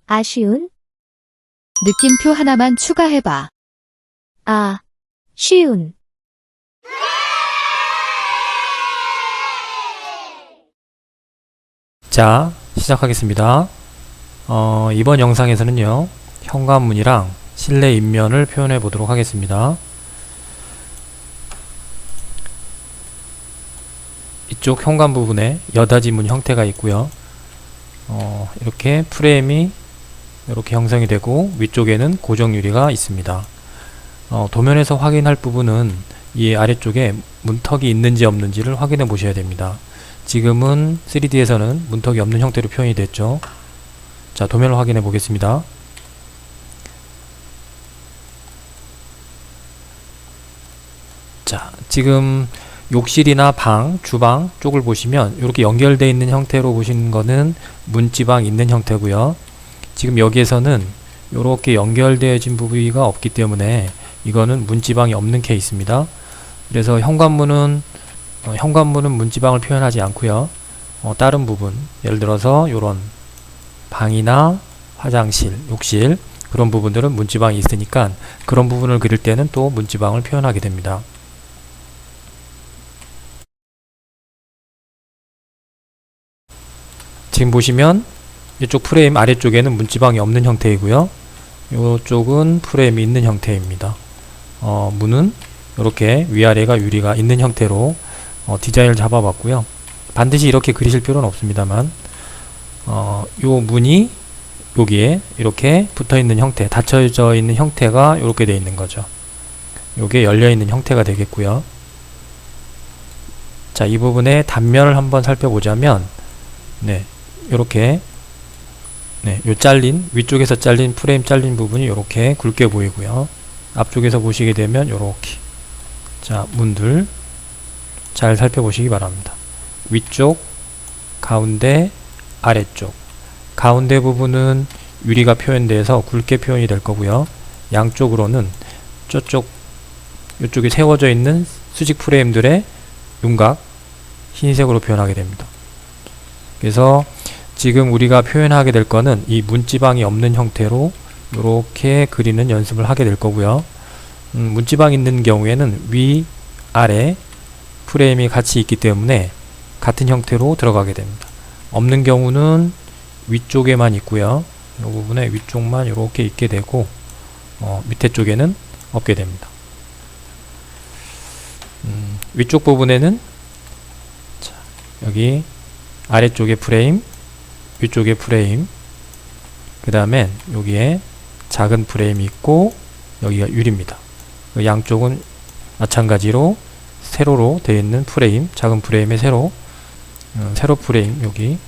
아쉬운, 느낌표 하나만 추가해봐. 쉬운. 자, 시작하겠습니다. 이번 영상에서는요, 현관문이랑 실내 인면을 표현해 보도록 하겠습니다. 이쪽 현관 부분에 여닫이 문 형태가 있고요. 이렇게 프레임이 이렇게 형성이 되고 위쪽에는 고정 유리가 있습니다. 도면에서 확인할 부분은 이 아래쪽에 문턱이 있는지 없는지를 확인해 보셔야 됩니다. 지금은 3D에서는 문턱이 없는 형태로 표현이 됐죠. 자, 도면을 확인해 보겠습니다. 자, 지금 욕실이나 방, 주방 쪽을 보시면 이렇게 연결되어 있는 형태로 보시는 거는 문지방 있는 형태고요. 지금 여기에서는 이렇게 연결되어진 부위가 없기 때문에 이거는 문지방이 없는 케이스입니다. 그래서 현관문은 문지방을 표현하지 않고요. 다른 부분, 예를 들어서 이런 방이나 화장실, 욕실 그런 부분들은 문지방이 있으니까 그런 부분을 그릴 때는 또 문지방을 표현하게 됩니다. 지금 보시면 이쪽 프레임 아래쪽에는 문지방이 없는 형태이고요. 이쪽은 프레임이 있는 형태입니다. 문은 이렇게 위아래가 유리가 있는 형태로 디자인을 잡아봤고요. 반드시 이렇게 그리실 필요는 없습니다만 요 문이 여기에 이렇게 붙어있는 형태, 닫혀져 있는 형태가 이렇게 되어 있는 거죠. 요게 열려있는 형태가 되겠고요. 자, 이 부분의 단면을 한번 살펴보자면 이렇게 요 잘린, 위쪽에서 잘린 프레임 잘린 부분이 이렇게 굵게 보이고요. 앞쪽에서 보시게 되면 이렇게, 자, 문들 잘 살펴보시기 바랍니다. 위쪽, 가운데, 아래쪽. 가운데 부분은 유리가 표현돼서 굵게 표현이 될 거고요. 양쪽으로는 이쪽에 세워져 있는 수직 프레임들의 윤곽, 흰색으로 표현하게 됩니다. 그래서 지금 우리가 표현하게 될 거는 이 문지방이 없는 형태로 이렇게 그리는 연습을 하게 될 거고요. 문지방 있는 경우에는 위, 아래 프레임이 같이 있기 때문에 같은 형태로 들어가게 됩니다. 없는 경우는 위쪽에만 있고요. 이 부분에 위쪽만 이렇게 있게 되고 밑에 쪽에는 없게 됩니다. 위쪽 부분에는 자, 여기 아래쪽에 프레임, 위쪽에 프레임, 그 다음엔 여기에 작은 프레임이 있고 여기가 유리입니다. 양쪽은 마찬가지로 세로로 되어 있는 프레임, 작은 프레임의 세로 프레임 여기.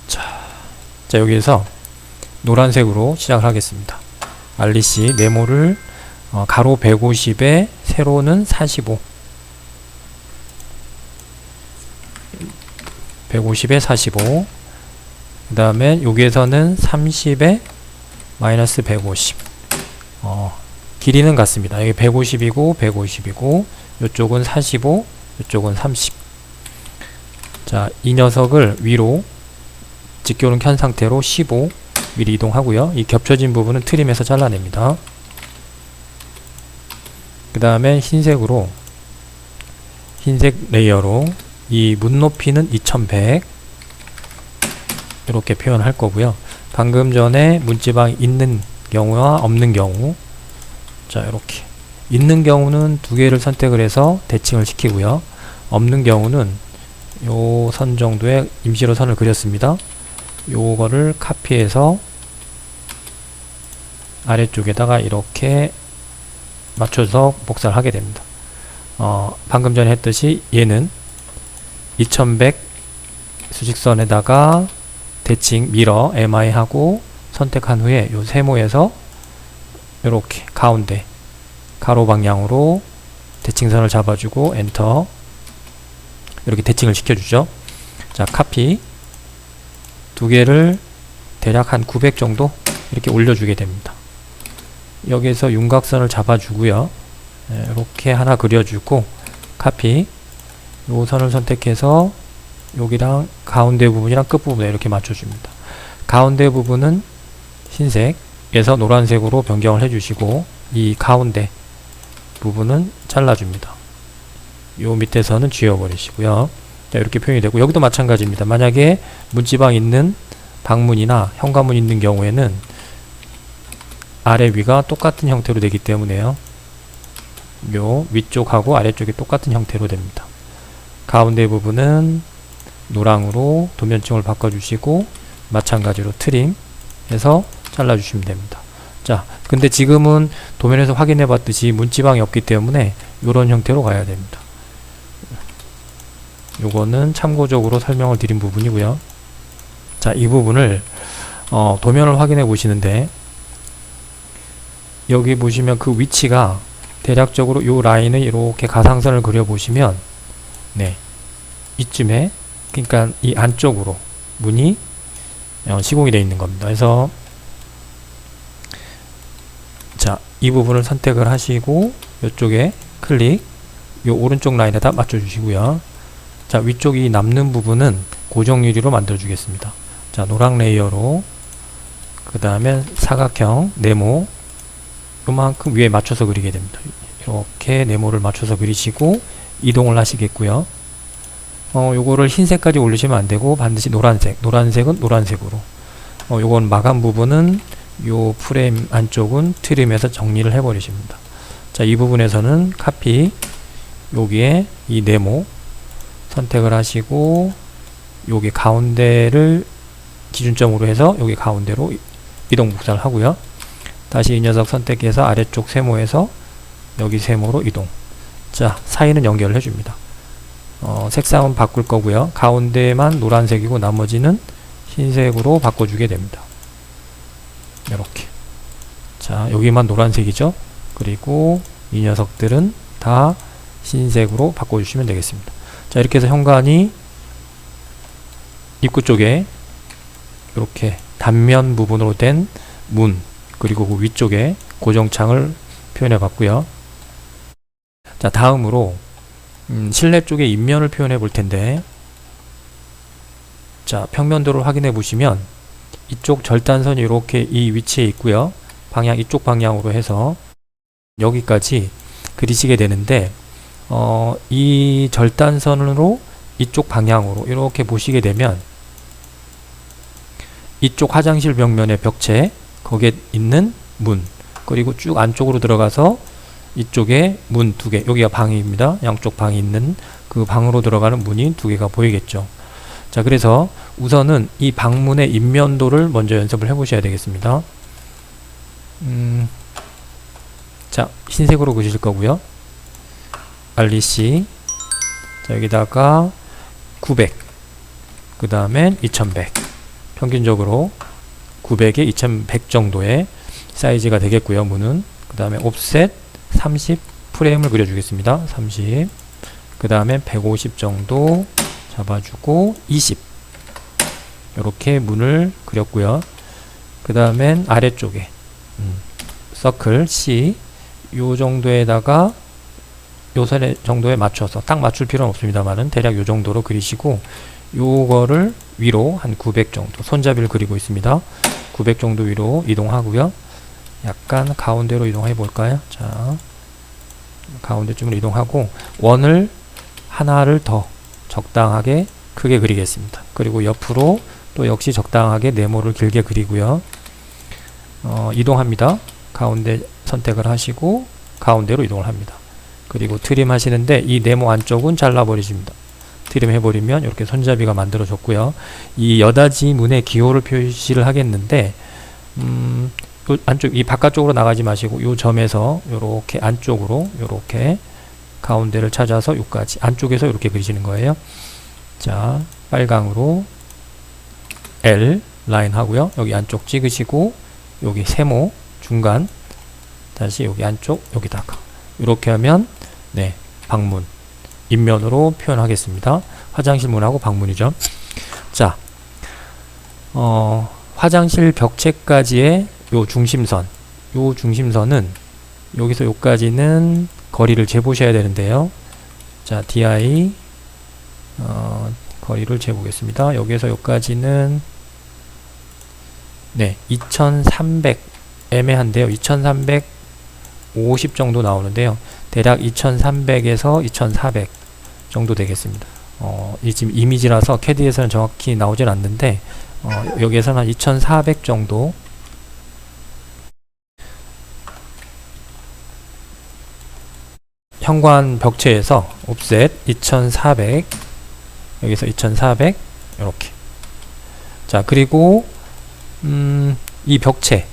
자, 여기에서 노란색으로 시작을 하겠습니다. 알리씨 네모를 가로 150에 세로는 45, 150에 45, 그 다음에 여기에서는 30에 마이너스 150. 길이는 같습니다. 여기 150이고 150이고 이쪽은 45, 이쪽은 30. 자, 이 녀석을 위로 직교는 켠 상태로 15 미리 이동하고요. 이 겹쳐진 부분은 트림해서 잘라냅니다. 그 다음에 흰색 레이어로 이 문 높이는 2100 이렇게 표현할 거고요. 방금 전에 문지방이 있는 경우와 없는 경우, 자, 이렇게 있는 경우는 두 개를 선택을 해서 대칭을 시키고요. 없는 경우는 요 선 정도의 임시로 선을 그렸습니다. 요거를 카피해서 아래쪽에다가 이렇게 맞춰서 복사를 하게 됩니다. 방금 전에 했듯이 얘는 2100 수직선에다가 대칭 미러 MI 하고 선택한 후에 요 세모에서 이렇게 가운데 가로 방향으로 대칭선을 잡아주고 엔터, 이렇게 대칭을 시켜주죠. 자, 카피 두 개를 대략 한 900 정도 이렇게 올려주게 됩니다. 여기에서 윤곽선을 잡아주고요. 이렇게 하나 그려주고 카피, 요 선을 선택해서 여기랑 가운데 부분이랑 끝 부분에 이렇게 맞춰줍니다. 가운데 부분은 흰색에서 노란색으로 변경을 해주시고 이 가운데 부분은 잘라줍니다. 요 밑에서는 지워버리시고요. 자, 이렇게 표현이 되고 여기도 마찬가지입니다. 만약에 문지방 있는 방문이나 현관문 있는 경우에는 아래 위가 똑같은 형태로 되기 때문에요. 요 위쪽하고 아래쪽이 똑같은 형태로 됩니다. 가운데 부분은 노랑으로 도면층을 바꿔주시고 마찬가지로 트림 해서 잘라주시면 됩니다. 자, 근데 지금은 도면에서 확인해 봤듯이 문지방이 없기 때문에 이런 형태로 가야 됩니다. 요거는 참고적으로 설명을 드린 부분이고요. 자, 이 부분을 도면을 확인해 보시는데 여기 보시면 그 위치가 대략적으로 요 라인을 이렇게 가상선을 그려 보시면 네, 이쯤에 그러니까 이 안쪽으로 문이 시공이 되어 있는 겁니다. 그래서 자, 이 부분을 선택을 하시고 이쪽에 클릭, 요 오른쪽 라인에다 맞춰 주시고요. 자, 위쪽이 남는 부분은 고정 유리로 만들어 주겠습니다. 자, 노랑 레이어로 그 다음에 사각형 네모 요만큼 위에 맞춰서 그리게 됩니다. 이렇게 네모를 맞춰서 그리시고 이동을 하시겠고요. 요거를 흰색까지 올리시면 안되고 반드시 노란색은 노란색으로 요건 마감 부분은 요 프레임 안쪽은 트림해서 정리를 해버리십니다. 자, 이 부분에서는 카피 여기에 이 네모 선택을 하시고 여기 가운데를 기준점으로 해서 여기 가운데로 이동 묵살을 하고요. 다시 이 녀석 선택해서 아래쪽 세모에서 여기 세모로 이동. 자, 사이는 연결을 해줍니다. 색상은 바꿀 거고요. 가운데만 노란색이고 나머지는 흰색으로 바꿔주게 됩니다. 이렇게. 자, 여기만 노란색이죠. 그리고 이 녀석들은 다 흰색으로 바꿔주시면 되겠습니다. 자, 이렇게 해서 현관이 입구 쪽에 이렇게 단면 부분으로 된 문, 그리고 그 위쪽에 고정창을 표현해 봤고요. 자, 다음으로 실내 쪽의 인면을 표현해 볼 텐데, 자, 평면도를 확인해 보시면 이쪽 절단선이 이렇게 이 위치에 있고요. 방향 이쪽 방향으로 해서 여기까지 그리시게 되는데 이 절단선으로 이쪽 방향으로 이렇게 보시게 되면 이쪽 화장실 벽면의 벽체 거기에 있는 문, 그리고 쭉 안쪽으로 들어가서 이쪽에 문 두 개, 여기가 방입니다. 양쪽 방이 있는 그 방으로 들어가는 문이 두 개가 보이겠죠. 자, 그래서 우선은 이 방문의 인면도를 먼저 연습을 해 보셔야 되겠습니다. 자, 흰색으로 그리실 거고요. REC, 자, 여기다가 900, 그 다음엔 2100, 평균적으로 900에 2100 정도의 사이즈가 되겠고요. 문은 그 다음에 옵셋 30 프레임을 그려주겠습니다. 30, 그 다음에 150 정도 잡아주고 20, 이렇게 문을 그렸고요. 그 다음엔 아래쪽에 서클 C 요 정도에다가 요 선 정도에 맞춰서 딱 맞출 필요는 없습니다만은 대략 요 정도로 그리시고 요거를 위로 한 900 정도 손잡이를 그리고 있습니다. 900 정도 위로 이동하고요. 약간 가운데로 이동해 볼까요? 자, 가운데쯤으로 이동하고 원을 하나를 더 적당하게 크게 그리겠습니다. 그리고 옆으로 또 역시 적당하게 네모를 길게 그리고요. 이동합니다. 가운데 선택을 하시고 가운데로 이동을 합니다. 그리고 트림 하시는데 이 네모 안쪽은 잘라버리십니다. 트림 해버리면 이렇게 손잡이가 만들어졌고요. 이 여닫이 문의 기호를 표시를 하겠는데 요 안쪽 이 바깥쪽으로 나가지 마시고 요 점에서 요렇게 안쪽으로 요렇게 가운데를 찾아서 요까지 안쪽에서 이렇게 그리시는 거예요. 자, 빨강으로 L 라인 하고요. 여기 안쪽 찍으시고 여기 세모 중간 다시 여기 안쪽 여기다가 이렇게 하면 네, 방문 인면으로 표현하겠습니다. 화장실 문하고 방문이죠. 자, 화장실 벽체까지의 요 중심선, 요 중심선은 여기서 요까지는 거리를 재보셔야 되는데요. 자, DI 거리를 재보겠습니다. 여기에서 여기까지는 네, 2300 애매한데요. 2350 정도 나오는데요. 대략 2300에서 2400 정도 되겠습니다. 이 지금 이미지라서 캐드에서는 정확히 나오진 않는데 여기에서는 한 2400 정도. 현관 벽체에서 옵셋 2400, 여기서 2400 이렇게. 자, 그리고 이 벽체,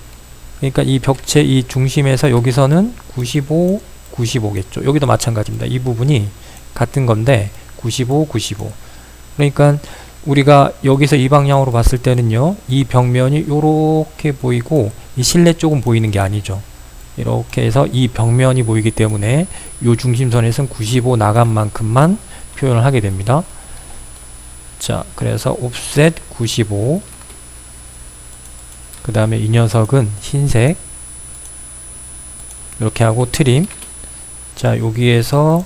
그러니까 이 벽체 이 중심에서 여기서는 95, 95겠죠. 여기도 마찬가지입니다. 이 부분이 같은 건데 95, 95. 그러니까 우리가 여기서 이 방향으로 봤을 때는요, 이 벽면이 이렇게 보이고 이 실내 쪽은 보이는 게 아니죠. 이렇게 해서 이 벽면이 보이기 때문에 이 중심선에서는 95 나간 만큼만 표현을 하게 됩니다. 자, 그래서 옵셋 95, 그 다음에 이 녀석은 흰색 이렇게 하고 트림. 자, 여기에서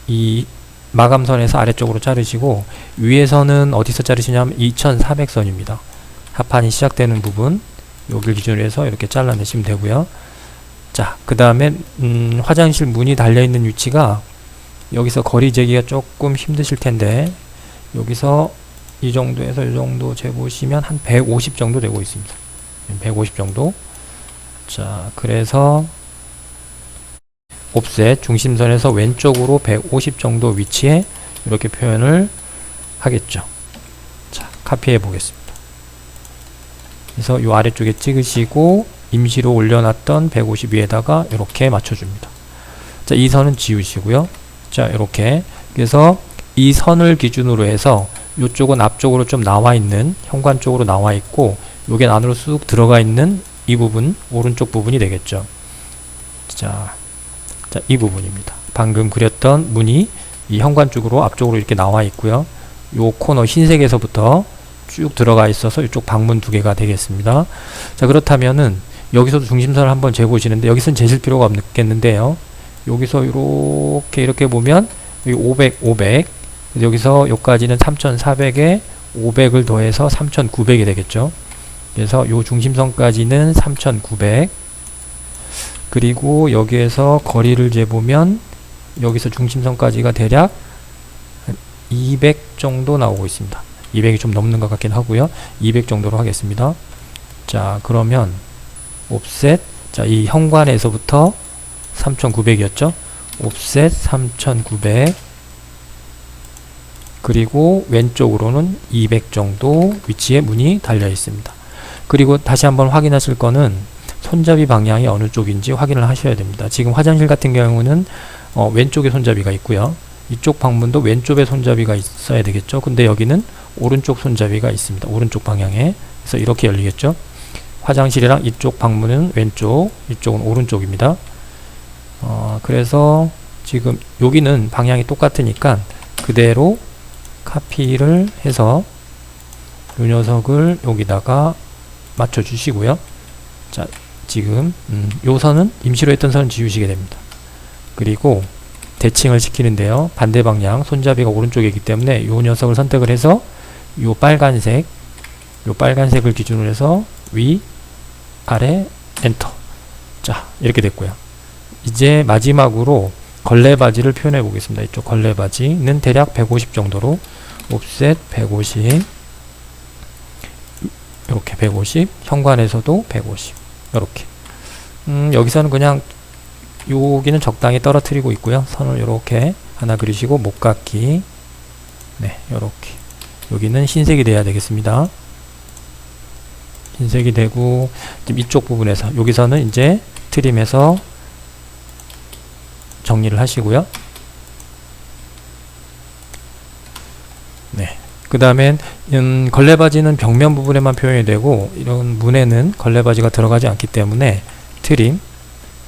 이 마감선에서 아래쪽으로 자르시고, 위에서는 어디서 자르시냐면 2400선입니다. 합판이 시작되는 부분, 여기를 기준으로 해서 이렇게 잘라내시면 되고요. 자, 그 다음에 화장실 문이 달려있는 위치가 여기서 거리 재기가 조금 힘드실 텐데, 여기서 이 정도에서 이 정도 재보시면 한 150 정도 되고 있습니다. 150 정도. 자, 그래서 옵셋 중심선에서 왼쪽으로 150 정도 위치에 이렇게 표현을 하겠죠. 자, 카피해 보겠습니다. 그래서 이 아래쪽에 찍으시고 임시로 올려놨던 150 위에다가 이렇게 맞춰줍니다. 자, 이 선은 지우시고요. 자, 이렇게. 그래서 이 선을 기준으로 해서 이쪽은 앞쪽으로 좀 나와 있는, 현관 쪽으로 나와 있고, 요게 안으로 쑥 들어가 있는 이 부분, 오른쪽 부분이 되겠죠. 자, 이 부분입니다. 방금 그렸던 문이 이 현관 쪽으로 앞쪽으로 이렇게 나와 있고요. 요 코너 흰색에서부터 쭉 들어가 있어서 이쪽 방문 두 개가 되겠습니다. 자, 그렇다면은 여기서도 중심선을 한번 재보시는데, 여기서는 재실 필요가 없겠는데요. 여기서 이렇게 보면 여기 500, 500, 여기서 여기까지는 3400에 500을 더해서 3900이 되겠죠. 그래서 요 중심선까지는 3900, 그리고 여기에서 거리를 재보면 여기서 중심선까지가 대략 200 정도 나오고 있습니다. 200이 좀 넘는 것 같긴 하고요. 200 정도로 하겠습니다. 자, 그러면 옵셋, 자, 이 현관에서부터 3900이었죠. 옵셋 3900, 그리고 왼쪽으로는 200 정도 위치에 문이 달려 있습니다. 그리고 다시 한번 확인하실 거는 손잡이 방향이 어느 쪽인지 확인을 하셔야 됩니다. 지금 화장실 같은 경우는 왼쪽에 손잡이가 있고요. 이쪽 방문도 왼쪽에 손잡이가 있어야 되겠죠. 근데 여기는 오른쪽 손잡이가 있습니다. 오른쪽 방향에. 그래서 이렇게 열리겠죠. 화장실이랑 이쪽 방문은 왼쪽, 이쪽은 오른쪽입니다. 그래서 지금 여기는 방향이 똑같으니까 그대로 카피를 해서 이 녀석을 여기다가 맞춰 주시고요. 자, 지금 요 선은 임시로 했던 선은 지우시게 됩니다. 그리고 대칭을 시키는데요. 반대 방향 손잡이가 오른쪽이기 때문에 요 녀석을 선택을 해서 요 빨간색을 기준으로 해서 위, 아래, 엔터. 자, 이렇게 됐고요. 이제 마지막으로 걸레바지를 표현해 보겠습니다. 이쪽 걸레바지는 대략 150 정도로 옵셋 150, 이렇게 150, 현관에서도 150, 이렇게. 여기서는 그냥 여기는 적당히 떨어뜨리고 있고요. 선을 이렇게 하나 그리시고 목깎이, 네, 이렇게. 여기는 흰색이 돼야 되겠습니다. 흰색이 되고, 지금 이쪽 부분에서 여기서는 이제 트림해서 정리를 하시고요. 네. 그 다음엔 걸레바지는 벽면 부분에만 표현이 되고, 이런 문에는 걸레바지가 들어가지 않기 때문에 트림,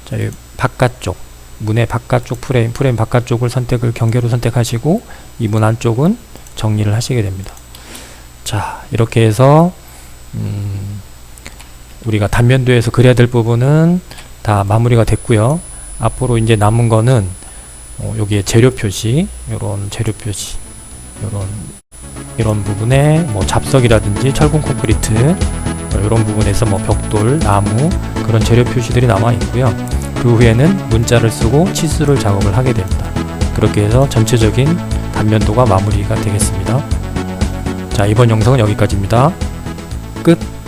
자, 이 바깥쪽, 문의 바깥쪽 프레임 바깥쪽을 경계로 선택하시고, 이 문 안쪽은 정리를 하시게 됩니다. 자, 이렇게 해서 우리가 단면도에서 그려야 될 부분은 다 마무리가 됐고요. 앞으로 이제 남은 거는 여기에 재료 표시, 요런 재료 표시, 이런 부분에 뭐 잡석이라든지 철분 콘크리트 이런 부분에서 뭐 벽돌, 나무 그런 재료 표시들이 남아 있고요. 그 후에는 문자를 쓰고 치수를 작업을 하게 됩니다. 그렇게 해서 전체적인 단면도가 마무리가 되겠습니다. 자, 이번 영상은 여기까지입니다. 끝.